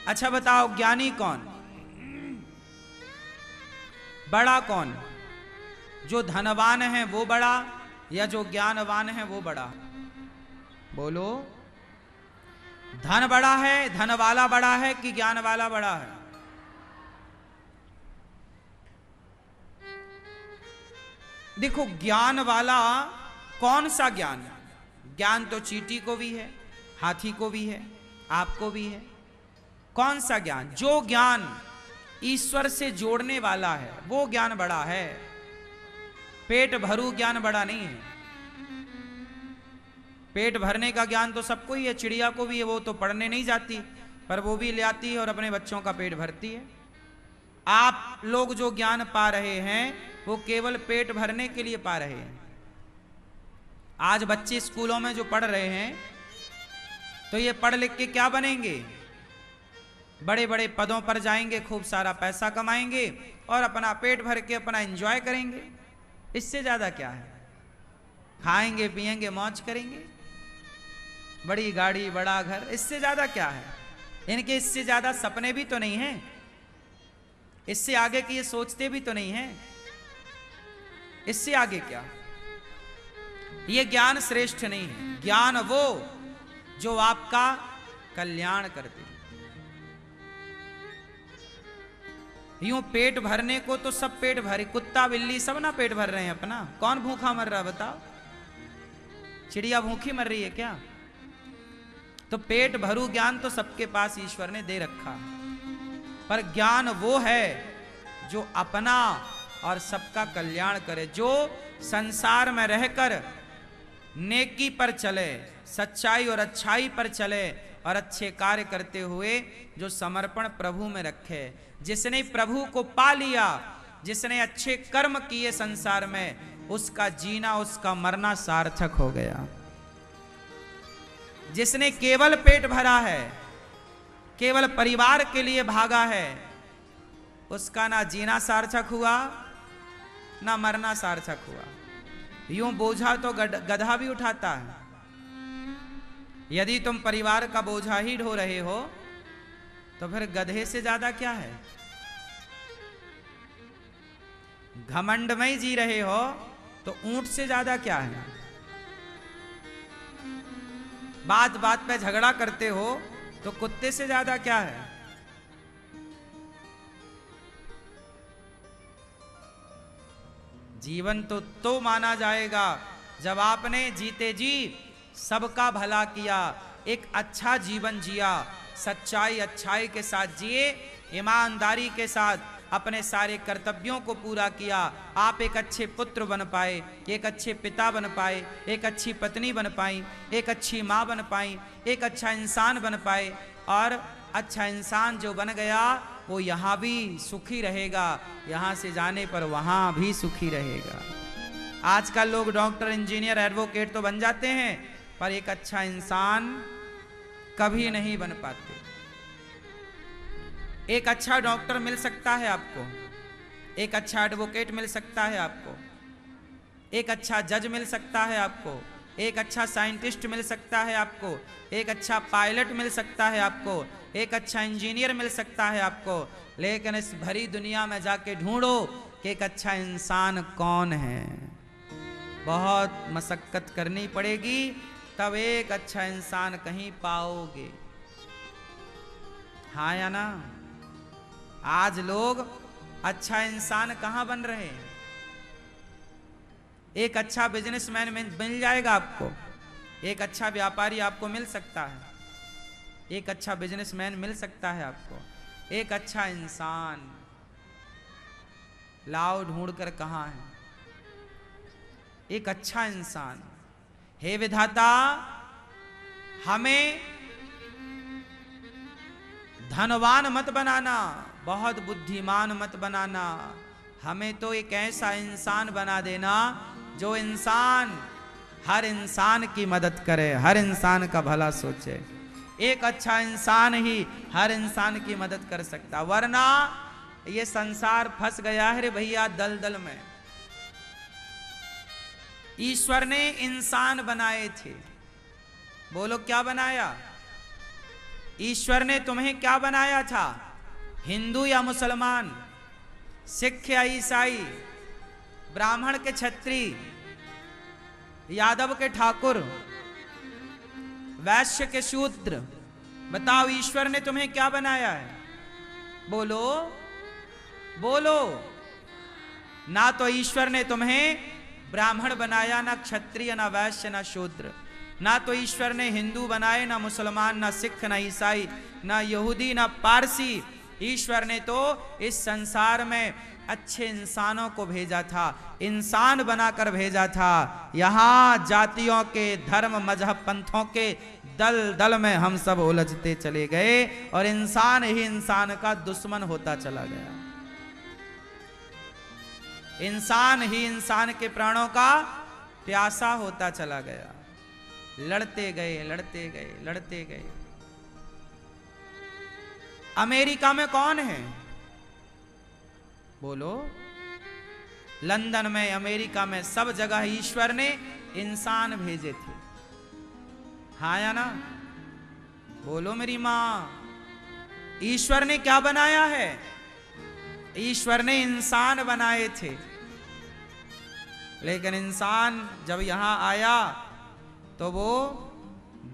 अच्छा बताओ, ज्ञानी कौन, बड़ा कौन? जो धनवान है वो बड़ा, या जो ज्ञानवान है वो बड़ा? बोलो, धन बड़ा है, धन वाला बड़ा है कि ज्ञान वाला बड़ा है? देखो, ज्ञान वाला कौन सा ज्ञान? ज्ञान तो चींटी को भी है, हाथी को भी है, आपको भी है। कौन सा ज्ञान? जो ज्ञान ईश्वर से जोड़ने वाला है वो ज्ञान बड़ा है। पेट भरू ज्ञान बड़ा नहीं है। पेट भरने का ज्ञान तो सबको ही है, चिड़िया को भी है, वो तो पढ़ने नहीं जाती पर वो भी ले आती है और अपने बच्चों का पेट भरती है। आप लोग जो ज्ञान पा रहे हैं वो केवल पेट भरने के लिए पा रहे हैं। आज बच्चे स्कूलों में जो पढ़ रहे हैं तो ये पढ़ लिख के क्या बनेंगे? बड़े बड़े पदों पर जाएंगे, खूब सारा पैसा कमाएंगे और अपना पेट भर के अपना एंजॉय करेंगे। इससे ज्यादा क्या है? खाएंगे पिएंगे मौज करेंगे, बड़ी गाड़ी बड़ा घर, इससे ज्यादा क्या है? इनके इससे ज्यादा सपने भी तो नहीं हैं, इससे आगे की ये सोचते भी तो नहीं हैं। इससे आगे क्या? ये ज्ञान श्रेष्ठ नहीं है। ज्ञान वो जो आपका कल्याण कर दे। यूं पेट भरने को तो सब पेट भरे, कुत्ता बिल्ली सब ना पेट भर रहे हैं अपना। कौन भूखा मर रहा बताओ? चिड़िया भूखी मर रही है क्या? तो पेट भरू ज्ञान तो सबके पास ईश्वर ने दे रखा, पर ज्ञान वो है जो अपना और सबका कल्याण करे, जो संसार में रहकर नेकी पर चले, सच्चाई और अच्छाई पर चले और अच्छे कार्य करते हुए जो समर्पण प्रभु में रखे। जिसने प्रभु को पा लिया, जिसने अच्छे कर्म किए संसार में, उसका जीना उसका मरना सार्थक हो गया। जिसने केवल पेट भरा है, केवल परिवार के लिए भागा है, उसका ना जीना सार्थक हुआ ना मरना सार्थक हुआ। यूं बोझा तो गधा भी उठाता है। यदि तुम परिवार का बोझा ही ढो रहे हो तो फिर गधे से ज्यादा क्या है? घमंड में ही जी रहे हो तो ऊंट से ज्यादा क्या है? बात बात पे झगड़ा करते हो तो कुत्ते से ज्यादा क्या है? जीवन तो माना जाएगा जब आपने जीते जी सबका भला किया, एक अच्छा जीवन जिया, सच्चाई अच्छाई के साथ जिए, ईमानदारी के साथ अपने सारे कर्तव्यों को पूरा किया। आप एक अच्छे पुत्र बन पाए, एक अच्छे पिता बन पाए, एक अच्छी पत्नी बन पाई, एक अच्छी माँ बन पाई, एक अच्छा इंसान बन पाए। और अच्छा इंसान जो बन गया वो यहाँ भी सुखी रहेगा, यहाँ से जाने पर वहाँ भी सुखी रहेगा। आजकल लोग डॉक्टर इंजीनियर एडवोकेट तो बन जाते हैं पर एक अच्छा इंसान कभी नहीं बन पाते। एक अच्छा डॉक्टर मिल सकता है आपको, एक अच्छा एडवोकेट मिल सकता है आपको, एक अच्छा जज मिल सकता है आपको, एक अच्छा साइंटिस्ट मिल सकता है आपको, एक अच्छा पायलट मिल सकता है आपको, एक अच्छा इंजीनियर मिल सकता है आपको, लेकिन इस भरी दुनिया में जाके ढूंढो कि एक अच्छा इंसान कौन है। बहुत मशक्कत करनी पड़ेगी तब एक अच्छा इंसान कहीं पाओगे। हाँ या ना? आज लोग अच्छा इंसान कहां बन रहे हैं? एक अच्छा बिजनेसमैन मिल जाएगा आपको, एक अच्छा व्यापारी आपको मिल सकता है, एक अच्छा बिजनेसमैन मिल सकता है आपको, एक अच्छा इंसान लाओ ढूंढ कर कहां है? एक अच्छा इंसान। हे विधाता, हमें धनवान मत बनाना, बहुत बुद्धिमान मत बनाना, हमें तो एक ऐसा इंसान बना देना जो इंसान हर इंसान की मदद करे, हर इंसान का भला सोचे। एक अच्छा इंसान ही हर इंसान की मदद कर सकता, वरना ये संसार फंस गया है रे भैया दलदल में। ईश्वर ने इंसान बनाए थे, बोलो क्या बनाया? ईश्वर ने तुम्हें क्या बनाया था? हिंदू या मुसलमान, सिख या ईसाई, ब्राह्मण के छत्री, यादव के ठाकुर, वैश्य के शूद्र? बताओ ईश्वर ने तुम्हें क्या बनाया है? बोलो बोलो। ना तो ईश्वर ने तुम्हें ब्राह्मण बनाया, ना क्षत्रिय, ना वैश्य, ना शूद्र। ना तो ईश्वर ने हिंदू बनाए, ना मुसलमान, ना सिख, ना ईसाई, ना यहूदी, ना पारसी। ईश्वर ने तो इस संसार में अच्छे इंसानों को भेजा था, इंसान बनाकर भेजा था। यहां जातियों के, धर्म, मजहब, पंथों के दल दल में हम सब उलझते चले गए और इंसान ही इंसान का दुश्मन होता चला गया। इंसान ही इंसान के प्राणों का प्यासा होता चला गया। लड़ते गए, लड़ते गए, लड़ते गए। अमेरिका में कौन है? बोलो। लंदन में, अमेरिका में, सब जगह ईश्वर ने इंसान भेजे थे। हाँ या ना? बोलो मेरी मां। ईश्वर ने क्या बनाया है? ईश्वर ने इंसान बनाए थे। लेकिन इंसान जब यहां आया तो वो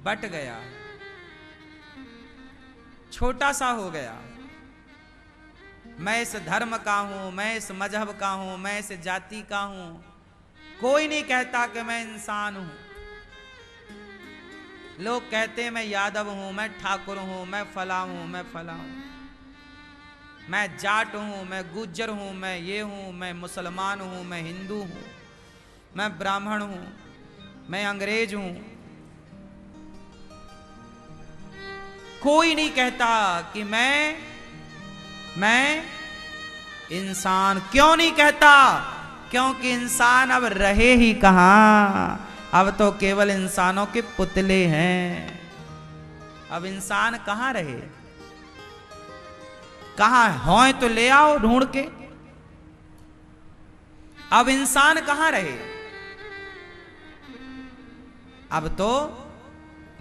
बट गया, छोटा सा हो गया। मैं इस धर्म का हूं, मैं इस मजहब का हूं, मैं इस जाति का हूं। कोई नहीं कहता कि मैं इंसान हूं। लोग कहते हैं मैं यादव हूं, मैं ठाकुर हूं, मैं फला हूं, मैं फला हूं, मैं जाट हूं, मैं गुज्जर हूं, मैं ये हूं, मैं मुसलमान हूं, मैं हिंदू हूं, मैं ब्राह्मण हूं, मैं अंग्रेज हूं। कोई नहीं कहता कि मैं इंसान। क्यों नहीं कहता? क्योंकि इंसान अब रहे ही कहां। अब तो केवल इंसानों के पुतले हैं। अब इंसान कहां रहे? कहां हो तो ले आओ ढूंढ के। अब इंसान कहां रहे? अब तो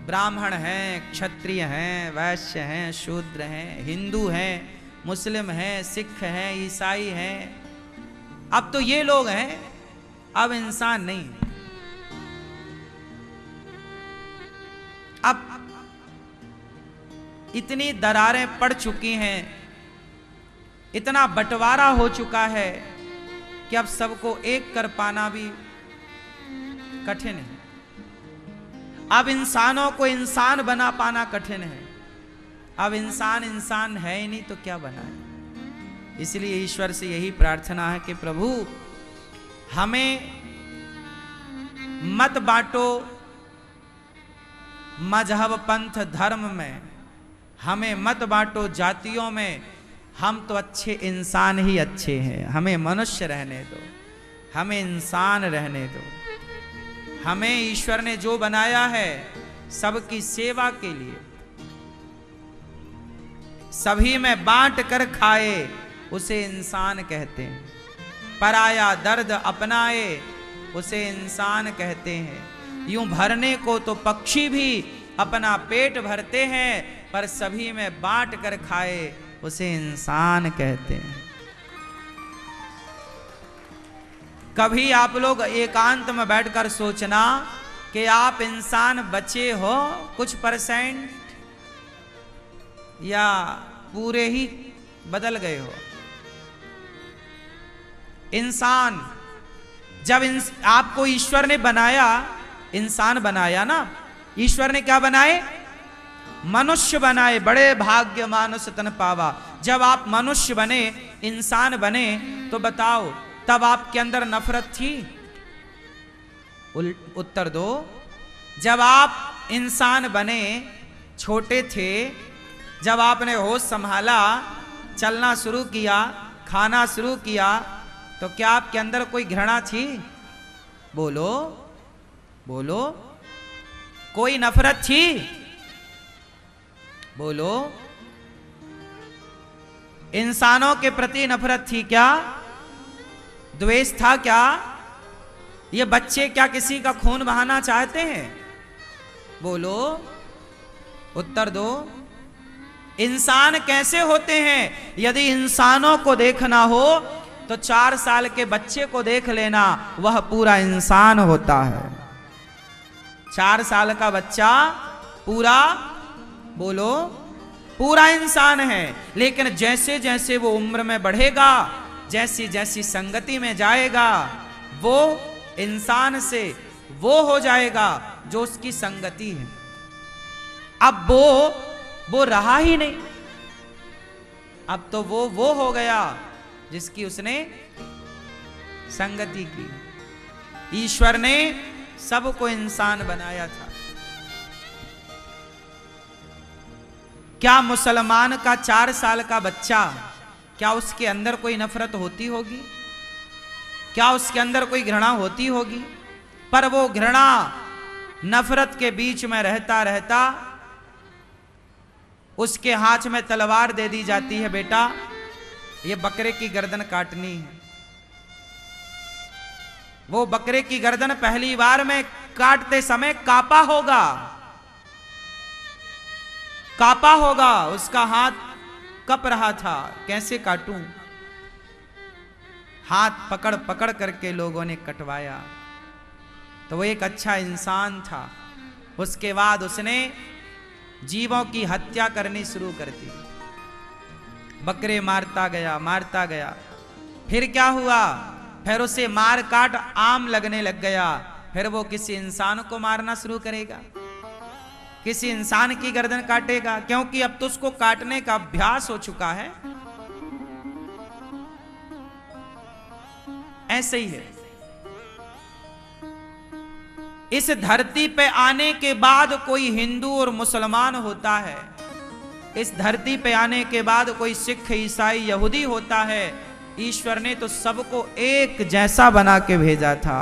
ब्राह्मण हैं, क्षत्रिय हैं, वैश्य हैं, शूद्र हैं, हिंदू हैं, मुस्लिम हैं, सिख हैं, ईसाई हैं। अब तो ये लोग हैं, अब इंसान नहीं। अब इतनी दरारें पड़ चुकी हैं, इतना बंटवारा हो चुका है कि अब सबको एक कर पाना भी कठिन है। अब इंसानों को इंसान बना पाना कठिन है। अब इंसान इंसान है ही नहीं तो क्या बनाए। इसलिए ईश्वर से यही प्रार्थना है कि प्रभु हमें मत बांटो मजहब, पंथ, धर्म में। हमें मत बांटो जातियों में। हम तो अच्छे इंसान ही अच्छे हैं। हमें मनुष्य रहने दो, हमें इंसान रहने दो। हमें ईश्वर ने जो बनाया है सबकी सेवा के लिए, सभी में बांट कर खाए, उसे इंसान कहते हैं। पराया दर्द अपनाए, उसे इंसान कहते हैं। यूं भरने को तो पक्षी भी अपना पेट भरते हैं, पर सभी में बांट कर खाए, उसे इंसान कहते हैं। कभी आप लोग एकांत में बैठकर सोचना कि आप इंसान बचे हो कुछ % या पूरे ही बदल गए हो। इंसान जब आपको ईश्वर ने बनाया, इंसान बनाया ना, ईश्वर ने क्या बनाए? मनुष्य बनाए। बड़े भाग्य मानुष तन पावा। जब आप मनुष्य बने, इंसान बने, तो बताओ तब आपके अंदर नफरत थी? उत्तर दो। जब आप इंसान बने, छोटे थे, जब आपने होश संभाला, चलना शुरू किया, खाना शुरू किया, तो क्या आपके अंदर कोई घृणा थी? बोलो बोलो। कोई नफरत थी? बोलो। इंसानों के प्रति नफरत थी क्या? द्वेष था क्या? ये बच्चे क्या किसी का खून बहाना चाहते हैं? बोलो, उत्तर दो। इंसान कैसे होते हैं? यदि इंसानों को देखना हो तो 4 साल के बच्चे को देख लेना, वह पूरा इंसान होता है। 4 साल का बच्चा पूरा, बोलो, पूरा इंसान है। लेकिन जैसे जैसे वो उम्र में बढ़ेगा, जैसी जैसी संगति में जाएगा, वो इंसान से वो हो जाएगा जो उसकी संगति है। अब वो रहा ही नहीं, अब तो वो हो गया जिसकी उसने संगति की। ईश्वर ने सबको इंसान बनाया था। क्या मुसलमान का 4 साल का बच्चा, क्या उसके अंदर कोई नफरत होती होगी? क्या उसके अंदर कोई घृणा होती होगी? पर वो घृणा नफरत के बीच में रहता रहता उसके हाथ में तलवार दे दी जाती है, बेटा ये बकरे की गर्दन काटनी है। वो बकरे की गर्दन पहली बार में काटते समय कापा होगा, कापा होगा, उसका हाथ कप रहा था, कैसे काटूं? हाथ पकड़ पकड़ करके लोगों ने कटवाया। तो वो एक अच्छा इंसान था। उसके बाद उसने जीवों की हत्या करनी शुरू कर दी, बकरे मारता गया, मारता गया। फिर क्या हुआ? फिर उसे मार काट आम लगने लग गया। फिर वो किसी इंसान को मारना शुरू करेगा, किसी इंसान की गर्दन काटेगा, क्योंकि अब तो उसको काटने का अभ्यास हो चुका है। ऐसे ही है। इस धरती पे आने के बाद कोई हिंदू और मुसलमान होता है, इस धरती पे आने के बाद कोई सिख, ईसाई, यहूदी होता है। ईश्वर ने तो सबको एक जैसा बना के भेजा था।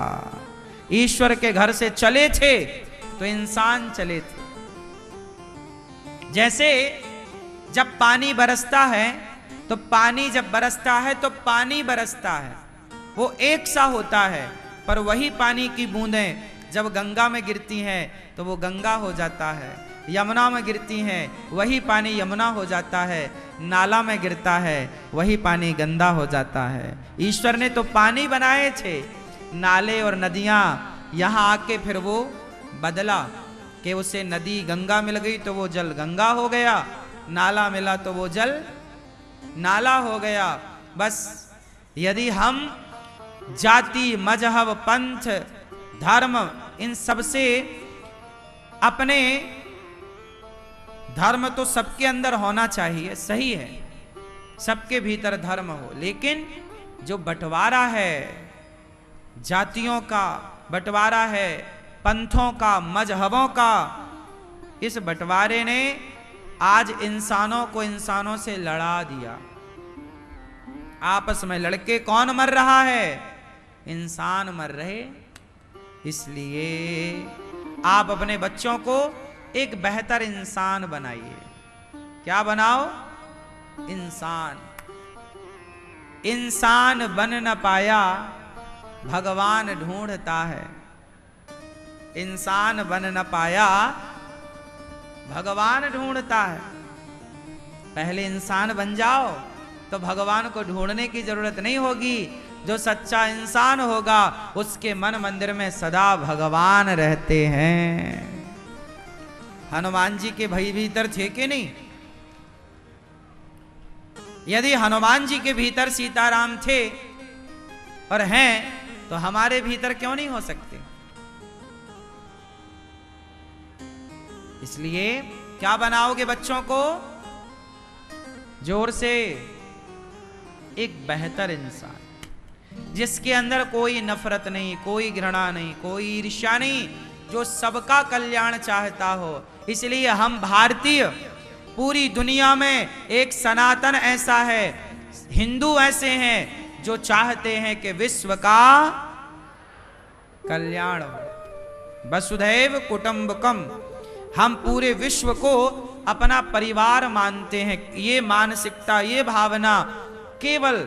ईश्वर के घर से चले थे तो इंसान चले थे। जैसे जब पानी बरसता है, तो पानी जब बरसता है तो पानी बरसता है, वो एक सा होता है। पर वही पानी की बूंदें जब गंगा में गिरती हैं तो वो गंगा हो जाता है, यमुना में गिरती हैं वही पानी यमुना हो जाता है, नाला में गिरता है वही पानी गंदा हो जाता है। ईश्वर ने तो पानी बनाए थे, नाले और नदियां, यहाँ आके फिर वो बदला कि उसे नदी गंगा मिल गई तो वो जल गंगा हो गया, नाला मिला तो वो जल नाला हो गया। बस यदि हम जाति, मजहब, पंथ, धर्म, इन सब से अपने, धर्म तो सबके अंदर होना चाहिए, सही है, सबके भीतर धर्म हो, लेकिन जो बंटवारा है, जातियों का बंटवारा है, पंथों का, मजहबों का, इस बंटवारे ने आज इंसानों को इंसानों से लड़ा दिया। आपस में लड़के कौन मर रहा है? इंसान मर रहे। इसलिए आप अपने बच्चों को एक बेहतर इंसान बनाइए। क्या बनाओ? इंसान। इंसान बन न पाया, भगवान ढूंढता है। इंसान बन न पाया, भगवान ढूंढता है। पहले इंसान बन जाओ तो भगवान को ढूंढने की जरूरत नहीं होगी। जो सच्चा इंसान होगा उसके मन मंदिर में सदा भगवान रहते हैं। हनुमान जी के भाई भीतर थे कि नहीं? यदि हनुमान जी के भीतर सीताराम थे और हैं, तो हमारे भीतर क्यों नहीं हो सकते? इसलिए क्या बनाओगे बच्चों को? जोर से, एक बेहतर इंसान जिसके अंदर कोई नफरत नहीं, कोई घृणा नहीं, कोई ईर्ष्या नहीं, जो सबका कल्याण चाहता हो। इसलिए हम भारतीय पूरी दुनिया में एक सनातन ऐसा है, हिंदू ऐसे हैं जो चाहते हैं कि विश्व का कल्याण हो। वसुधैव कुटुंबकम, हम पूरे विश्व को अपना परिवार मानते हैं। ये मानसिकता, ये भावना केवल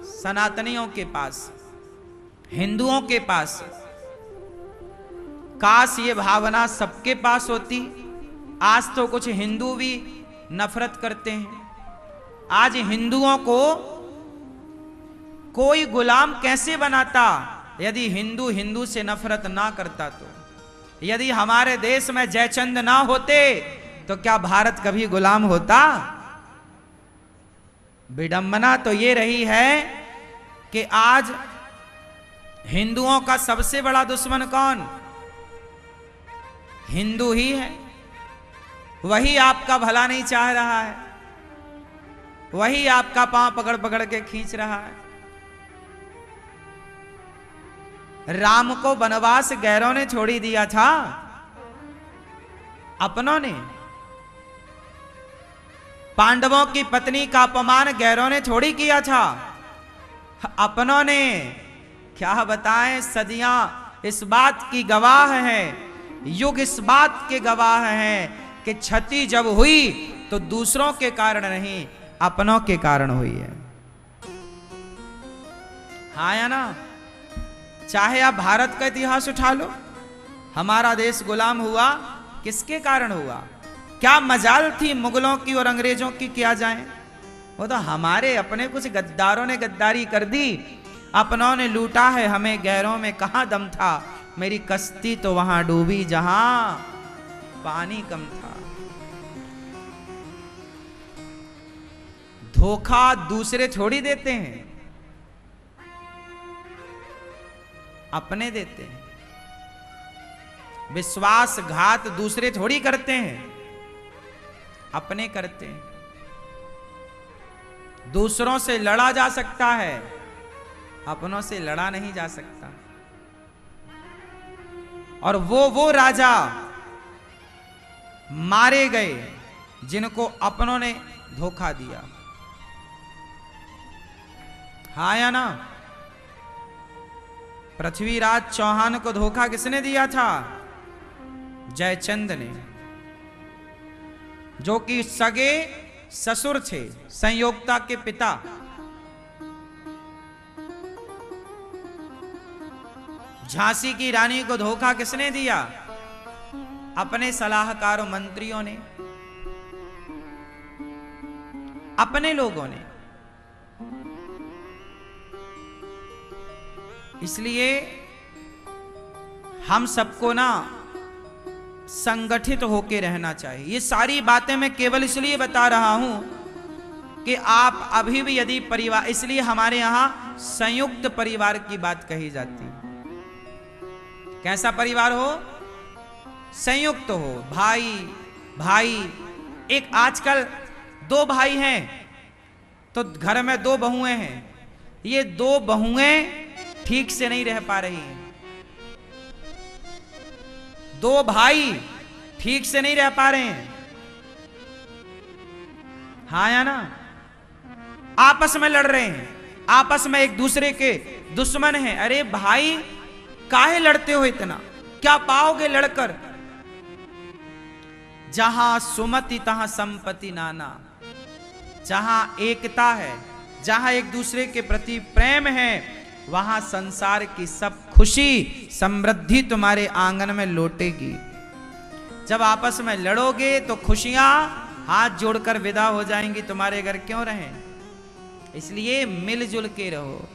सनातनियों के पास, हिंदुओं के पास। काश ये भावना सबके पास होती। आज तो कुछ हिंदू भी नफरत करते हैं। आज हिंदुओं को कोई गुलाम कैसे बनाता यदि हिंदू हिंदू से नफरत ना करता तो। यदि हमारे देश में जयचंद ना होते तो क्या भारत कभी गुलाम होता? विडंबना तो ये रही है कि आज हिंदुओं का सबसे बड़ा दुश्मन कौन? हिंदू ही है। वही आपका भला नहीं चाह रहा है, वही आपका पांव पकड़ पकड़ के खींच रहा है। राम को वनवास गैरों ने छोड़ी दिया था, अपनों ने। पांडवों की पत्नी का अपमान गैरों ने थोड़ी किया था, अपनों ने। क्या बताएं, सदियां इस बात की गवाह है, युग इस बात के गवाह हैं कि क्षति जब हुई तो दूसरों के कारण नहीं, अपनों के कारण हुई है। हाँ या ना? चाहे आप भारत का इतिहास उठा लो, हमारा देश गुलाम हुआ किसके कारण हुआ? क्या मजाल थी मुगलों की और अंग्रेजों की? क्या जाए, वो तो हमारे अपने कुछ गद्दारों ने गद्दारी कर दी, अपनों ने लूटा है हमें, गैरों में कहां दम था। मेरी कश्ती तो वहां डूबी जहां पानी कम था। धोखा दूसरे थोड़ी देते हैं, अपने देते हैं। विश्वासघात दूसरे थोड़ी करते हैं, अपने करते हैं। दूसरों से लड़ा जा सकता है, अपनों से लड़ा नहीं जा सकता। और वो राजा मारे गए जिनको अपनों ने धोखा दिया। हाँ या ना? पृथ्वीराज चौहान को धोखा किसने दिया था? जयचंद ने, जो कि सगे ससुर थे, संयोगता के पिता। झांसी की रानी को धोखा किसने दिया? अपने सलाहकारों मंत्रियों ने, अपने लोगों ने। इसलिए हम सबको ना संगठित होकर रहना चाहिए। ये सारी बातें मैं केवल इसलिए बता रहा हूं कि आप अभी भी यदि परिवार, इसलिए हमारे यहां संयुक्त परिवार की बात कही जाती है। कैसा परिवार हो? संयुक्त हो, भाई भाई। एक आजकल 2 भाई हैं तो घर में 2 बहुएं हैं। ये 2 बहुएं ठीक से नहीं रह पा रही हैं, 2 भाई ठीक से नहीं रह पा रहे हैं। हाँ या ना? आपस में लड़ रहे हैं, आपस में एक दूसरे के दुश्मन हैं। अरे भाई, काहे लड़ते हो इतना? क्या पाओगे लड़कर? जहां सुमति तहां संपत्ति नाना। जहां एकता है, जहां एक दूसरे के प्रति प्रेम है, वहां संसार की सब खुशी समृद्धि तुम्हारे आंगन में लौटेगी। जब आपस में लड़ोगे तो खुशियां हाथ जोड़कर विदा हो जाएंगी, तुम्हारे घर क्यों रहें? इसलिए मिलजुल के रहो।